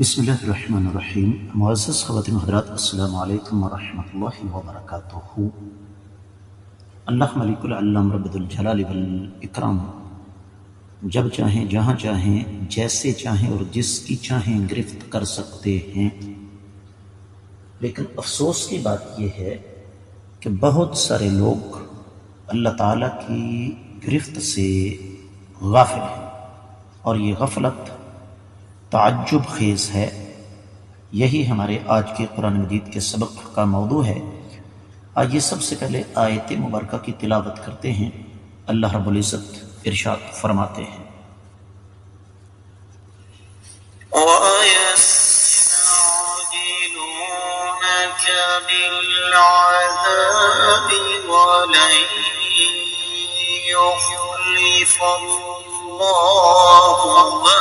بسم اللہ الرحمن الرحیم۔ معزز خواتین و حضرات، السلام علیکم ورحمۃ اللہ وبرکاتہ۔ اللہ ملک العلم رب الجلال والاکرام جب چاہیں، جہاں چاہیں، جیسے چاہیں اور جس کی چاہیں گرفت کر سکتے ہیں، لیکن افسوس کی بات یہ ہے کہ بہت سارے لوگ اللہ تعالیٰ کی گرفت سے غافل ہیں، اور یہ غفلت تعجب خیز ہے۔ یہی ہمارے آج کے قرآن مجید کے سبق کا موضوع ہے۔ آئیے سب سے پہلے آیت مبارکہ کی تلاوت کرتے ہیں۔ اللہ رب العزت ارشاد فرماتے ہیں، وَيَسْتَعْجِلُونَكَ بِالْعَذَابِ وَلَن يُخْلِفَ اللَّهُ وَعْدَهُ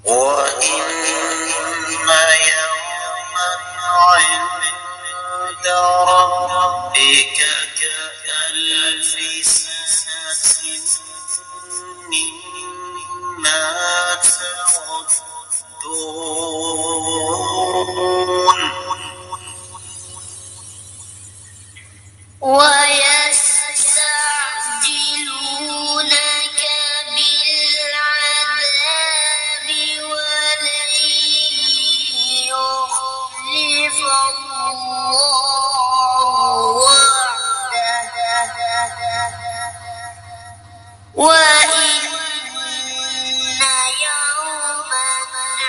وَإِنَّ يَوْمًا عِندَ رَبِّكَ كَأَلْفِ سَنَةٍ مِّمَّا تَعُدُّونَ وَيَسْتَعْجِلُونَكَ بِالْعَذَابِ وَلَن يُخْلِفَ اللَّهُ وَعْدَهُ وَإِنَّ يَوْمًا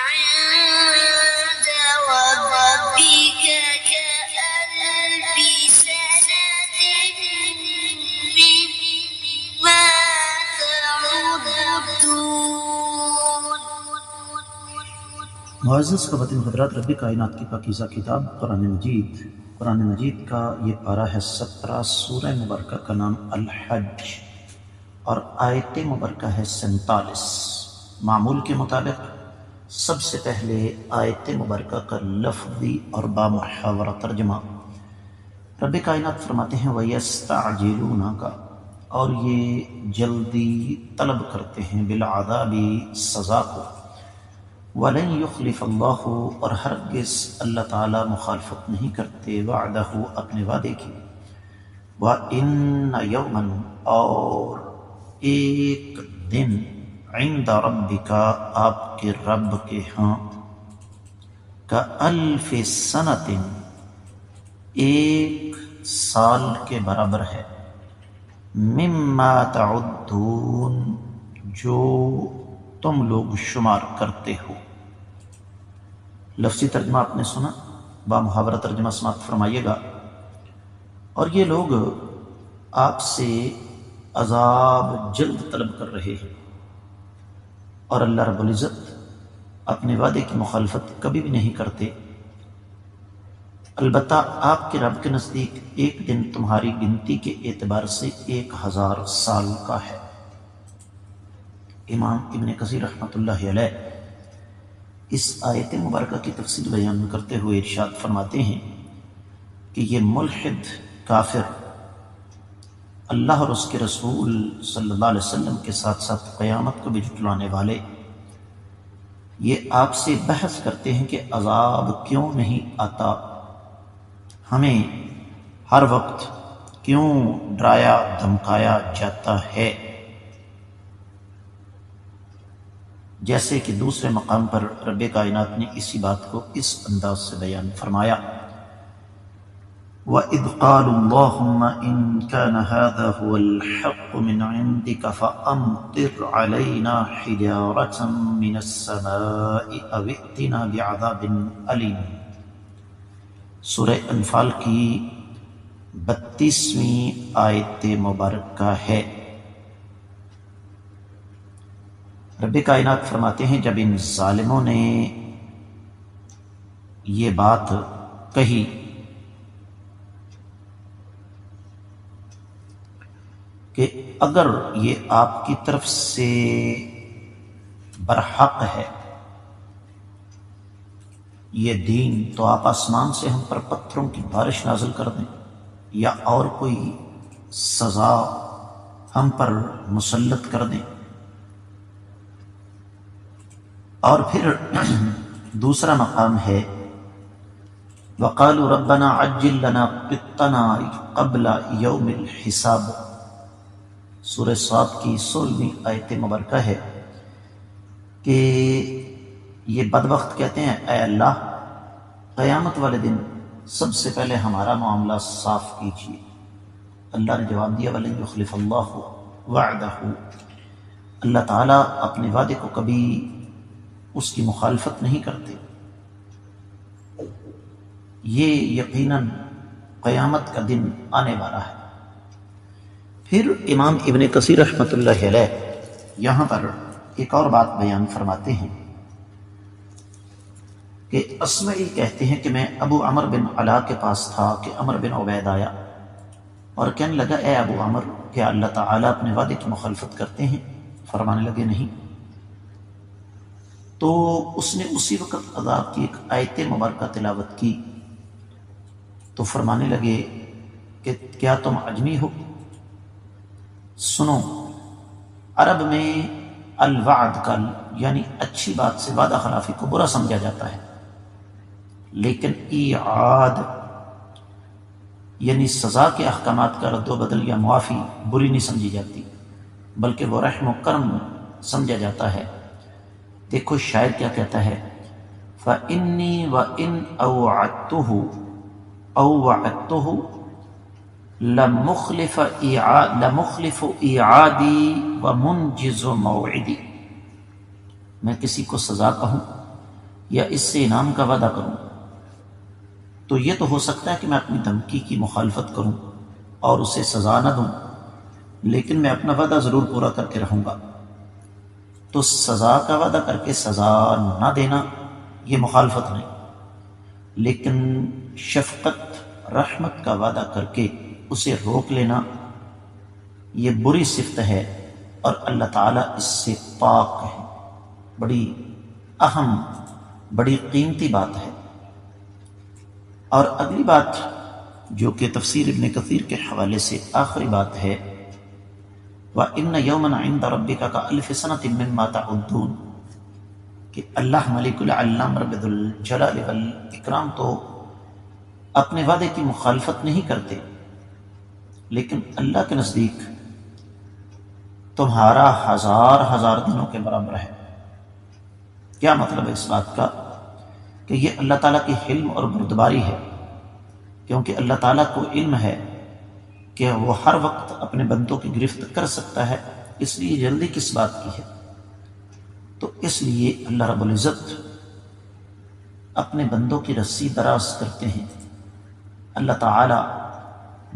عِندَ رَبِّكَ كَأَلْفِ سَنَةٍ مِّمَّا تَعُدُّونَ۔ معزز خواتین و حضرات، رب کائنات کی پاکیزہ کتاب قرآن مجید کا یہ پارہ ہے 17۔ سورہ مبارکہ کا نام الحج اور آیت مبارکہ ہے 47۔ معمول کے مطابق سب سے پہلے آیت مبارکہ کا لفظی اور بامحاورہ ترجمہ۔ رب کائنات فرماتے ہیں وَيَسْتَعْجِلُونَكَ، اور یہ جلدی طلب کرتے ہیں، بالعذاب، سزا کو، وَلَن يُخْلِفَ اللَّهُ، اور ہرگز اللہ تعالیٰ مخالفت نہیں کرتے، وعدہ، اپنے وعدے کی، وَإِنَّ يَوْمًا، اور ایک دن، عند ربک، آپ کے رب کے ہاں، کألف سنۃ، ایک سال کے برابر ہے، مما تعدون، جو تم لوگ شمار کرتے ہو۔ لفظی ترجمہ آپ نے سنا، بامحاورہ ترجمہ سماعت فرمائیے گا۔ اور یہ لوگ آپ سے عذاب جلد طلب کر رہے ہیں، اور اللہ رب العزت اپنے وعدے کی مخالفت کبھی بھی نہیں کرتے۔ البتہ آپ کے رب کے نزدیک ایک دن تمہاری گنتی کے اعتبار سے 1000 سال کا ہے۔ امام ابن کثیر رحمۃ اللہ علیہ اس آیت مبارکہ کی تفصیل بیان کرتے ہوئے ارشاد فرماتے ہیں کہ یہ ملحد کافر اللہ اور اس کے رسول صلی اللہ علیہ وسلم کے ساتھ ساتھ قیامت کو بھی جھٹلانے والے، یہ آپ سے بحث کرتے ہیں کہ عذاب کیوں نہیں آتا، ہمیں ہر وقت کیوں ڈرایا دھمکایا جاتا ہے۔ جیسے کہ دوسرے مقام پر رب کائنات نے اسی بات کو اس انداز سے بیان فرمایا، وَإِذْ قَالُوا اللَّهُمَّ إِن كَانَ هَذَا هُوَ الْحَقُّ مِنْ عِنْدِكَ فَأَمْطِرْ عَلَيْنَا حِجَارَةً مِّنَ السَّمَاءِ أَوْ ائْتِنَا بِعَذَابٍ أَلِيمٍ۔ سورہ انفال کی 32ویں آیت مبارکہ ہے۔ رب کائنات فرماتے ہیں جب ان ظالموں نے یہ بات کہی کہ اگر یہ آپ کی طرف سے برحق ہے یہ دین، تو آپ آسمان سے ہم پر پتھروں کی بارش نازل کر دیں، یا اور کوئی سزا ہم پر مسلط کر دیں۔ اور پھر دوسرا مقام ہے وَقَالُوا رَبَّنَا عَجِّل لَنَا قِطَّنَا قَبْلَ يَوْمِ الْحِسَابِ، سورہ صاد کی 16ویں آیت مبارکہ ہے کہ یہ بدبخت کہتے ہیں اے اللہ قیامت والے دن سب سے پہلے ہمارا معاملہ صاف کیجیے۔ اللہ نے جواب دیا وَلَن يُخْلِفَ اللَّهُ وَعْدَهُ، اللہ تعالیٰ اپنے وعدے کو کبھی اس کی مخالفت نہیں کرتے۔ یہ یقیناً قیامت کا دن آنے والا ہے۔ پھر امام ابن کثیر رحمۃ اللہ علیہ یہاں پر ایک اور بات بیان فرماتے ہیں کہ اسمعی کہتے ہیں کہ میں ابو عمر بن علا کے پاس تھا کہ عمر بن عبید آیا اور کہنے لگا اے ابو عمر کیا اللہ تعالیٰ اپنے وعدے کی مخالفت کرتے ہیں؟ فرمانے لگے نہیں۔ تو اس نے اسی وقت عذاب کی ایک آیت مبارکہ تلاوت کی تو فرمانے لگے کہ کیا تم عجمی ہو؟ سنو، عرب میں الوعد کا یعنی اچھی بات سے وعدہ خلافی کو برا سمجھا جاتا ہے، لیکن ایعاد یعنی سزا کے احکامات کا رد و بدل یا معافی بری نہیں سمجھی جاتی، بلکہ وہ رحم و کرم سمجھا جاتا ہے۔ دیکھو شاعر کیا کہتا ہے فَإِنِّي وَإِنْ أَوْ وَعَدْتُهُ لَمُخْلِفُ إِعَادِي وَمُنْجِزُ مَوْعِدِي، میں کسی کو سزا کہوں یا اس سے انعام کا وعدہ کروں تو یہ تو ہو سکتا ہے کہ میں اپنی دھمکی کی مخالفت کروں اور اسے سزا نہ دوں، لیکن میں اپنا وعدہ ضرور پورا کر کے رہوں گا۔ تو سزا کا وعدہ کر کے سزا نہ دینا یہ مخالفت نہیں، لیکن شفقت رحمت کا وعدہ کر کے اسے روک لینا یہ بری صفت ہے، اور اللہ تعالیٰ اس سے پاک ہے۔ بڑی اہم بڑی قیمتی بات ہے۔ اور اگلی بات جو کہ تفسیر ابن کثیر کے حوالے سے آخری بات ہے وَإِنَّ يَوْمًا عِنْدَ رَبِّكَ كَأَلْفِ سَنَةٍ مِّمَّا تَعُدُّونَ، کہ اللہ ملک العلام رب الجلال والاکرام تو اپنے وعدے کی مخالفت نہیں کرتے، لیکن اللہ کے نزدیک تمہارا ہزار دنوں کے برابر ہے۔ کیا مطلب ہے اس بات کا؟ کہ یہ اللہ تعالیٰ کی حلم اور بردباری ہے، کیونکہ اللہ تعالیٰ کو علم ہے کہ وہ ہر وقت اپنے بندوں کی گرفت کر سکتا ہے، اس لیے جلدی کس بات کی ہے؟ تو اس لیے اللہ رب العزت اپنے بندوں کی رسی دراز کرتے ہیں، اللہ تعالیٰ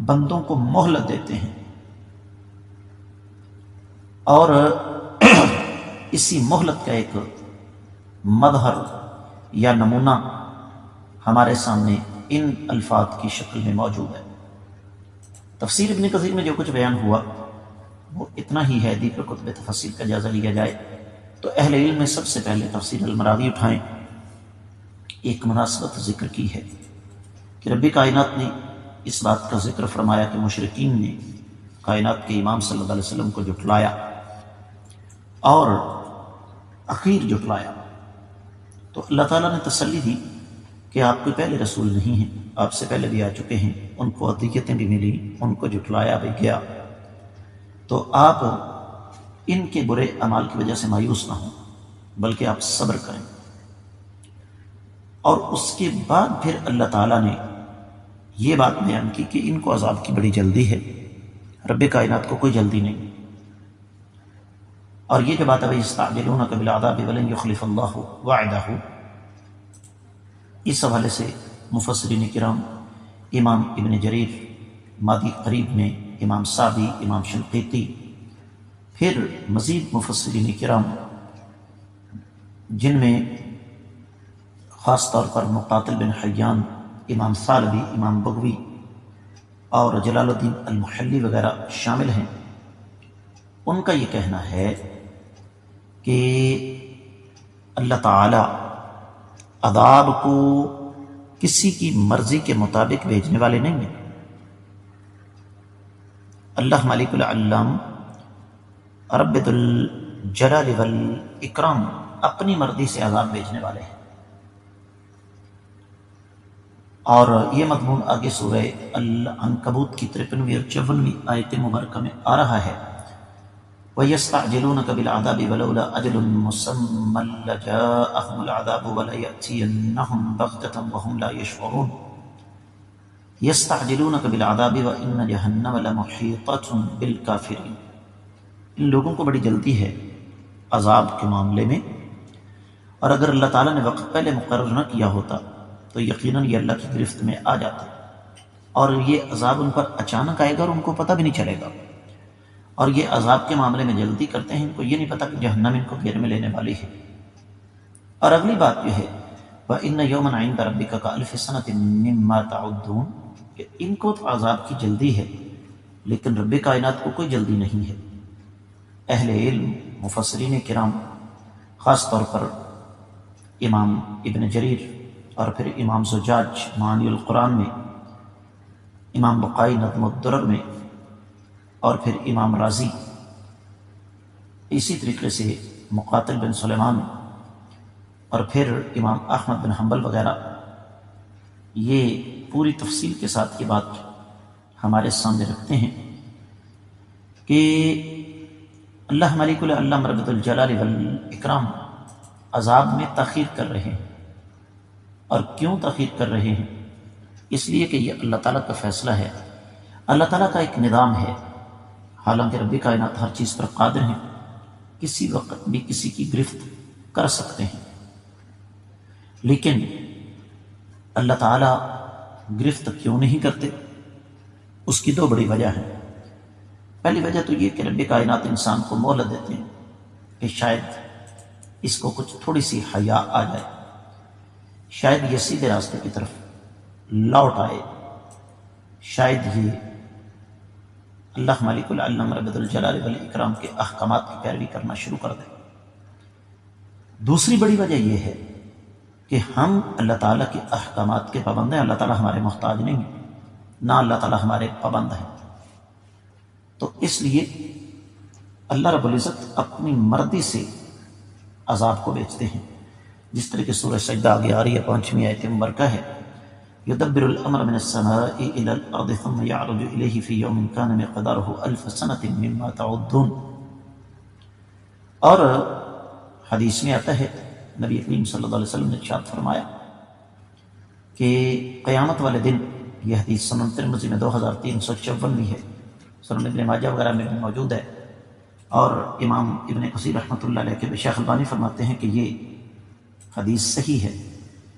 بندوں کو مہلت دیتے ہیں، اور اسی مہلت کا ایک مظہر یا نمونہ ہمارے سامنے ان الفاظ کی شکل میں موجود ہے۔ تفسیر ابن کثیر میں جو کچھ بیان ہوا وہ اتنا ہی ہے۔ دیگر کتب تفسیر کا جائزہ لیا جائے تو اہل علم میں سب سے پہلے تفسیر المراغی اٹھائیں، ایک مناسبت ذکر کی ہے کہ رب کائنات نے اس بات کا ذکر فرمایا کہ مشرکین نے کائنات کے امام صلی اللہ علیہ وسلم کو جھٹلایا اور اخیر جھٹلایا، تو اللہ تعالیٰ نے تسلی دی کہ آپ کوئی پہلے رسول نہیں ہیں، آپ سے پہلے بھی آ چکے ہیں، ان کو اذیتیں بھی ملی، ان کو جھٹلایا بھی گیا، تو آپ ان کے برے اعمال کی وجہ سے مایوس نہ ہوں بلکہ آپ صبر کریں۔ اور اس کے بعد پھر اللہ تعالیٰ نے یہ بات بیان کی کہ ان کو عذاب کی بڑی جلدی ہے، رب کائنات کو کوئی جلدی نہیں۔ اور یہ جو بات ابھی یستعجلونک بالعذاب ولن یخلف اللہ وعدہ، اس حوالے سے مفسرین کرام امام ابن جریر مادی قریب میں، امام سعدی، امام شنقیطی، پھر مزید مفسرین کرام جن میں خاص طور پر مقاتل بن حیان، امام ثعلبی، امام بغوی اور جلال الدین المحلی وغیرہ شامل ہیں، ان کا یہ کہنا ہے کہ اللہ تعالی عذاب کو کسی کی مرضی کے مطابق بھیجنے والے نہیں ہیں۔ اللہ مالک العلام رب ذو الجلال والاکرام اپنی مرضی سے عذاب بھیجنے والے ہیں۔ اور یہ مضمون آگے سورہ العنکبوت کی 53ویں اور 54ویں آیت مبارکہ میں آ رہا ہے۔ وَيَسْتَعْجِلُونَكَ بِالْعَذَابِ وَلَوْلَا أَجَلٌ مُّسَمًّى لَّجَاءَهُمُ الْعَذَابُ وَلَيَأْتِيَنَّهُمْ بَغْتَةً وَهُمْ لَا يَشْعُرُونَ يَسْتَعْجِلُونَكَ بِالْعَذَابِ وَإِنَّ جَهَنَّمَ لَمُحِيطَةٌ بِالْكَافِرِينَ، ان لوگوں کو بڑی جلدی ہے عذاب کے معاملے میں، اور اگر اللہ تعالیٰ نے وقت پہلے مقرر نہ کیا ہوتا تو یقیناً یہ اللہ کی گرفت میں آ جاتے، اور یہ عذاب ان پر اچانک آئے گا اور ان کو پتہ بھی نہیں چلے گا، اور یہ عذاب کے معاملے میں جلدی کرتے ہیں، ان کو یہ نہیں پتہ کہ جہنم ان کو گھیر میں لینے والی ہے۔ اور اگلی بات یہ ہے وَإِنَّ يَوْمًا عِندَ رَبِّكَ كَأَلْفِ سَنَةٍ مِّمَّا تَعُدُّونَ، کہ ان کو تو عذاب کی جلدی ہے لیکن رب کائنات کو کوئی جلدی نہیں ہے۔ اہل علم مفسرین کرام، خاص طور پر امام ابن جریر اور پھر امام زجاج معانی القرآن میں، امام بقائی نظم الدرر میں، اور پھر امام رازی، اسی طریقے سے مقاتل بن سلیمان، اور پھر امام احمد بن حنبل وغیرہ، یہ پوری تفصیل کے ساتھ یہ بات ہمارے سامنے رکھتے ہیں کہ اللہ ملک العلم رب الجلال والاکرام عذاب میں تاخیر کر رہے ہیں۔ اور کیوں تاخیر کر رہے ہیں؟ اس لیے کہ یہ اللہ تعالیٰ کا فیصلہ ہے، اللہ تعالیٰ کا ایک نظام ہے، حالانکہ رب کائنات ہر چیز پر قادر ہیں، کسی وقت بھی کسی کی گرفت کر سکتے ہیں، لیکن اللہ تعالیٰ گرفت کیوں نہیں کرتے؟ اس کی دو بڑی وجہ ہیں۔ پہلی وجہ تو یہ کہ رب کائنات انسان کو مہلت دیتے ہیں کہ شاید اس کو کچھ تھوڑی سی حیا آ جائے، شاید یہ سیدھے راستے کی طرف لوٹ آئے، شاید یہ اللہ مالک العلم رب الجلال والاکرام کے احکامات کی پیروی کرنا شروع کر دے۔ دوسری بڑی وجہ یہ ہے کہ ہم اللہ تعالیٰ کے احکامات کے پابند ہیں، اللہ تعالیٰ ہمارے محتاج نہیں، نہ اللہ تعالیٰ ہمارے پابند ہیں، تو اس لیے اللہ رب العزت اپنی مرضی سے عذاب کو بیچتے ہیں، جس طرح کہ سورہ سجدہ آگے آ رہی ہے، 5ویں آیت مبارکہ ہے، يدبر الامر من السماء الى الارض ثم يعرج اليه في يوم كان مقداره 1000 سنة مما تعدون۔ اور حدیث میں آتا ہے، نبی کریم صلی اللہ علیہ وسلم نے ارشاد فرمایا کہ قیامت والے دن، یہ حدیث سنن ترمذی میں 2354 ہے، سنن ابن ماجہ وغیرہ میں بھی موجود ہے، اور امام ابن کثیر رحمۃ اللہ علیہ کے شیخ البانی فرماتے ہیں کہ یہ حدیث صحیح ہے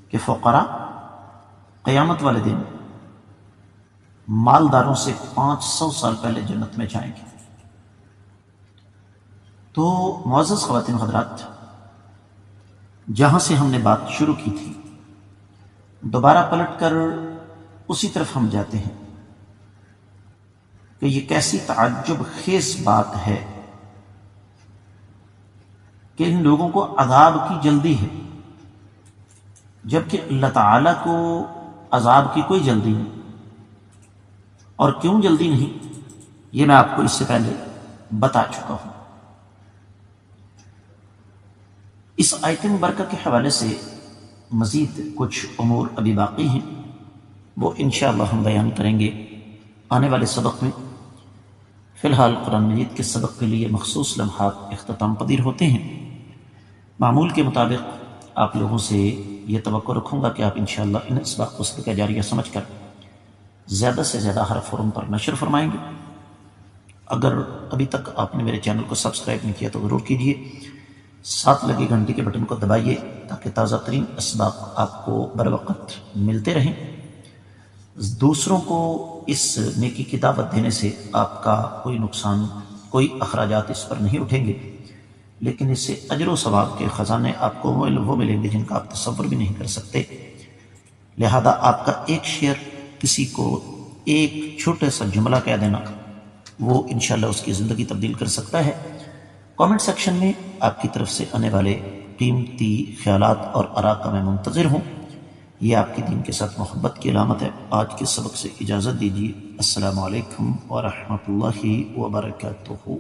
کہ فقراء قیامت والے دن مالداروں سے 500 سال پہلے جنت میں جائیں گے۔ تو معزز خواتین حضرات، جہاں سے ہم نے بات شروع کی تھی، دوبارہ پلٹ کر اسی طرف ہم جاتے ہیں کہ یہ کیسی تعجب خیز بات ہے کہ ان لوگوں کو عذاب کی جلدی ہے، جبکہ اللہ تعالیٰ کو عذاب کی کوئی جلدی نہیں۔ اور کیوں جلدی نہیں، یہ میں آپ کو اس سے پہلے بتا چکا ہوں۔ اس آیت مبارکہ کے حوالے سے مزید کچھ امور ابھی باقی ہیں، وہ انشاءاللہ ہم بیان کریں گے آنے والے سبق میں۔ فی الحال قرآن مجید کے سبق کے لیے مخصوص لمحات اختتام پذیر ہوتے ہیں۔ معمول کے مطابق آپ لوگوں سے یہ توقع رکھوں گا کہ آپ انشاءاللہ ان اسباق کو صدقہ جاریہ سمجھ کر زیادہ سے زیادہ ہر فورم پر نشر فرمائیں گے۔ اگر ابھی تک آپ نے میرے چینل کو سبسکرائب نہیں کیا تو ضرور کیجیے، ساتھ لگے گھنٹی کے بٹن کو دبائیے تاکہ تازہ ترین اسباق آپ کو بر وقت ملتے رہیں۔ دوسروں کو اس نیکی کی دعوت دینے سے آپ کا کوئی نقصان، کوئی اخراجات اس پر نہیں اٹھیں گے، لیکن اس سے اجر و ثواب کے خزانے آپ کو وہ ملیں گے جن کا آپ تصور بھی نہیں کر سکتے۔ لہذا آپ کا ایک شیئر کسی کو ایک چھوٹا سا جملہ کہہ دینا، وہ انشاءاللہ اس کی زندگی تبدیل کر سکتا ہے۔ کامنٹ سیکشن میں آپ کی طرف سے آنے والے قیمتی خیالات اور آراء کا میں منتظر ہوں۔ یہ آپ کی دین کے ساتھ محبت کی علامت ہے۔ آج کے سبق سے اجازت دیجیے۔ السلام علیکم ورحمۃ اللہ وبرکاتہ۔